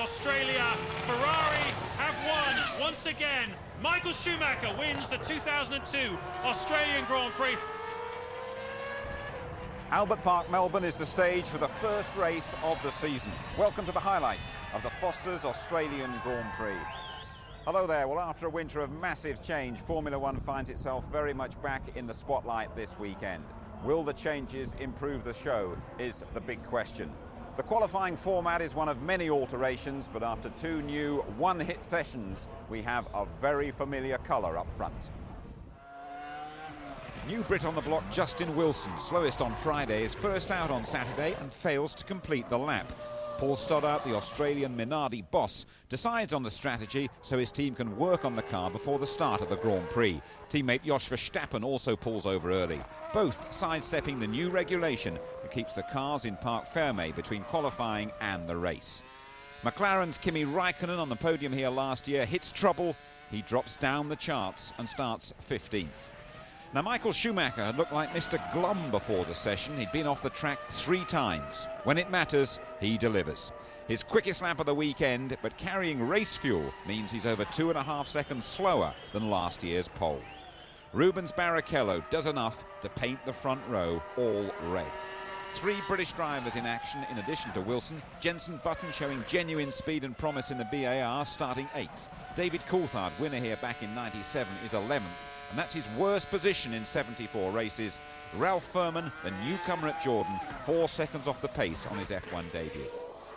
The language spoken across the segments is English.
Australia. Ferrari have won once again. Michael Schumacher wins the 2002 Australian Grand Prix. Albert Park, Melbourne is the stage for the first race of the season. Welcome to the highlights of the Foster's Australian Grand Prix. Hello there. Well, after a winter of massive change, Formula One finds itself very much back in the spotlight this weekend. Will the changes improve the show is the big question. The qualifying format is one of many alterations, but after two new one-hit sessions, we have a very familiar colour up front. New Brit on the block, Justin Wilson, slowest on Friday, is first out on Saturday and fails to complete the lap. Paul Stoddart, the Australian Minardi boss, decides on the strategy so his team can work on the car before the start of the Grand Prix. Teammate Jos Verstappen also pulls over early, both sidestepping the new regulation that keeps the cars in Parc Fermé between qualifying and the race. McLaren's Kimi Raikkonen, on the podium here last year, hits trouble. He drops down the charts and starts 15th. Now, Michael Schumacher had looked like Mr. Glum before the session. He'd been off the track 3 times. When it matters, he delivers. His quickest lap of the weekend, but carrying race fuel means he's over 2.5 seconds slower than last year's pole. Rubens Barrichello does enough to paint the front row all red. 3 British drivers in action in addition to Wilson. Jenson Button showing genuine speed and promise in the BAR, starting 8th. David Coulthard, winner here back in '97, is 11th, and that's his worst position in 74 races. Ralph Furman, the newcomer at Jordan, 4 seconds off the pace on his F1 debut.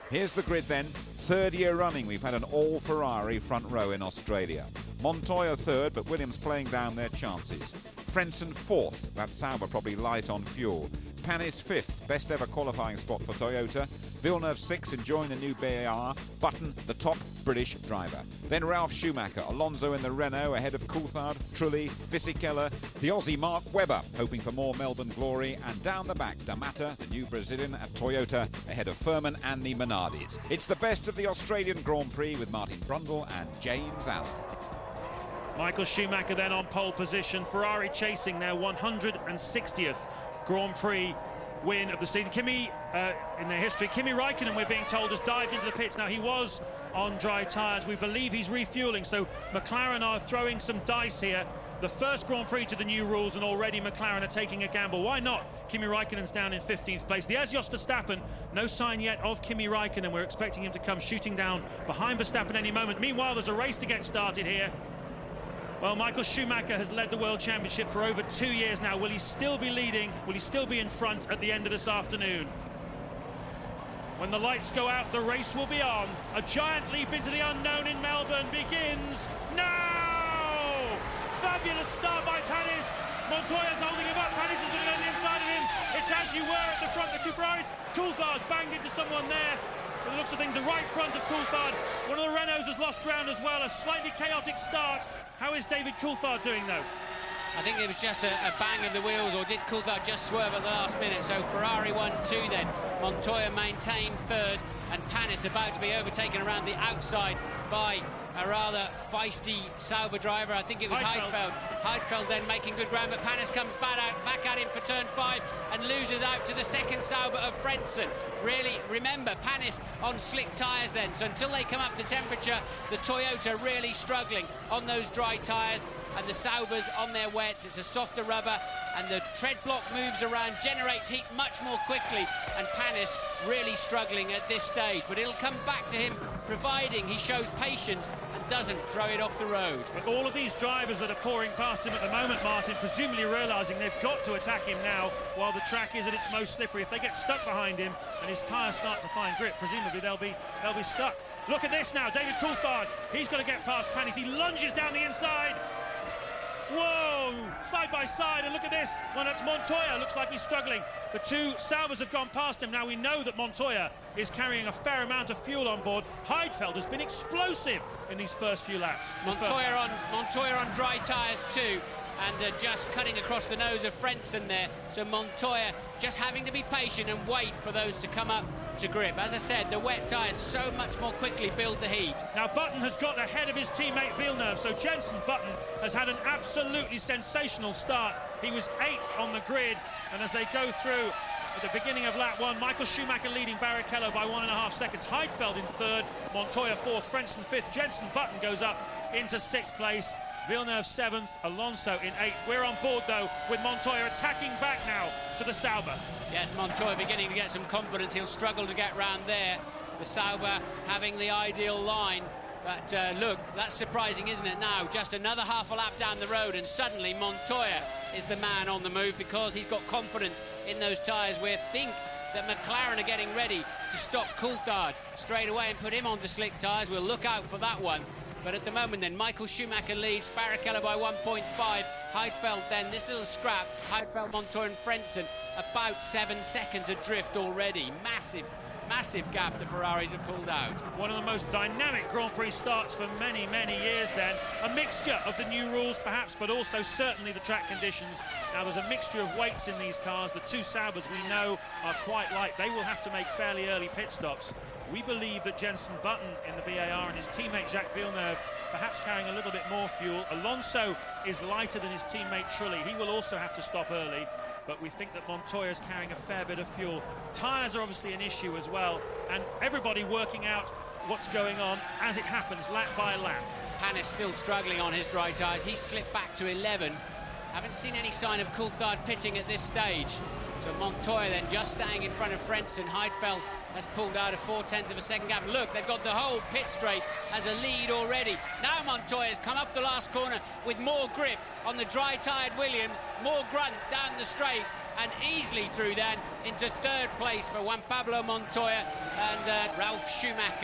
Here's the grid then. 3rd year running we've had an all-Ferrari front row in Australia. Montoya 3rd, but Williams playing down their chances. Frentzen 4th, that's Sauber probably light on fuel. Panis 5th, best ever qualifying spot for Toyota. Villeneuve 6th, enjoying the new BAR. Button, the top British driver. Then Ralph Schumacher, Alonso in the Renault ahead of Coulthard, Trulli, Fisichella, the Aussie Mark Webber hoping for more Melbourne glory, and down the back D'Amata, the new Brazilian at Toyota, ahead of Furman and the Minardis. It's the best of the Australian Grand Prix with Martin Brundle and James Allen. Michael Schumacher then on pole position. Ferrari chasing their 160th Grand Prix win of the season. Kimi, in their history, Kimi Raikkonen, we're being told, has dived into the pits. Now, he was on dry tyres. We believe he's refueling, so McLaren are throwing some dice here. The first Grand Prix to the new rules, and already McLaren are taking a gamble. Why not? Kimi Raikkonen's down in 15th place. There's Jos Verstappen. No sign yet of Kimi Raikkonen. We're expecting him to come shooting down behind Verstappen any moment. Meanwhile, there's a race to get started here. Well, Michael Schumacher has led the World Championship for over 2 years now. Will he still be leading? Will he still be in front at the end of this afternoon? When the lights go out, the race will be on. A giant leap into the unknown in Melbourne begins now! Fabulous start by Panis. Montoya's holding him up. Panis is going to go to the inside of him. It's as you were at the front, the 2 Ferraris. Coulthard banged into someone there. By the looks of things, the right front of Coulthard. One of the Renaults has lost ground as well. A slightly chaotic start. How is David Coulthard doing, though? I think it was just a bang of the wheels, or did Coulthard just swerve at the last minute? So Ferrari 1-2 then. Montoya maintained 3rd, and Panis about to be overtaken around the outside by a rather feisty Sauber driver. I think it was Heidfeld. Heidfeld then making good ground, but Panis comes back at him for turn 5 and loses out to the second Sauber of Frentzen. Really, remember, Panis on slick tyres then, so until they come up to temperature, the Toyota really struggling on those dry tyres, and the Saubers on their wets. It's a softer rubber, and the tread block moves around, generates heat much more quickly, and Panis really struggling at this stage. But it'll come back to him, providing he shows patience and doesn't throw it off the road. But all of these drivers that are pouring past him at the moment, Martin, presumably realising they've got to attack him now while the track is at its most slippery. If they get stuck behind him and his tyres start to find grip, presumably they'll be stuck. Look at this now, David Coulthard. He's got to get past Panis. He lunges down the inside. Whoa, side by side, and look at this. Well, that's Montoya, looks like he's struggling. The 2 Saubers have gone past him. Now we know that Montoya is carrying a fair amount of fuel on board. Heidfeld has been explosive in these first few laps. Montoya on dry tyres too, and just cutting across the nose of Frentzen there. So Montoya just having to be patient and wait for those to come up to grip. As I said, the wet tyres so much more quickly build the heat. Now Button has got ahead of his teammate Villeneuve, so Jenson Button has had an absolutely sensational start. He was 8th on the grid, and as they go through at the beginning of lap 1. Michael Schumacher leading Barrichello by 1.5 seconds. Heidfeld in 3rd, Montoya 4th, Frentzen 5th. Jenson Button goes up into 6th place. Villeneuve 7th, Alonso in 8th. We're on board though with Montoya attacking back now to the Sauber. Yes, Montoya beginning to get some confidence. He'll struggle to get round there. The Sauber having the ideal line. But look, that's surprising, isn't it now? Just another half a lap down the road and suddenly Montoya is the man on the move because he's got confidence in those tyres. We think that McLaren are getting ready to stop Coulthard straight away and put him onto slick tyres. We'll look out for that one. But at the moment then, Michael Schumacher leads, Barrichello by 1.5, Heidfeld then, this little scrap, Heidfeld, Montoya and Frentzen, about 7 seconds adrift already. Massive gap the Ferraris have pulled out. One of the most dynamic Grand Prix starts for many years then. A mixture of the new rules perhaps, but also certainly the track conditions. Now there's a mixture of weights in these cars. The two Saubers we know are quite light. They will have to make fairly early pit stops. We believe that Jenson Button in the BAR and his teammate Jacques Villeneuve perhaps carrying a little bit more fuel. Alonso is lighter than his teammate Trulli. He will also have to stop early. But we think that Montoya is carrying a fair bit of fuel. Tyres are obviously an issue as well, and everybody working out what's going on as it happens, lap by lap. Panis still struggling on his dry tyres. He's slipped back to 11th. Haven't seen any sign of Coulthard pitting at this stage. So Montoya then just staying in front of Frentzen. Heidfeld has pulled out a 0.4 of a second gap. Look, they've got the whole pit straight as a lead already. Now Montoya's come up the last corner with more grip on the dry-tyred Williams, more grunt down the straight, and easily through then into 3rd place for Juan Pablo Montoya and Ralf Schumacher.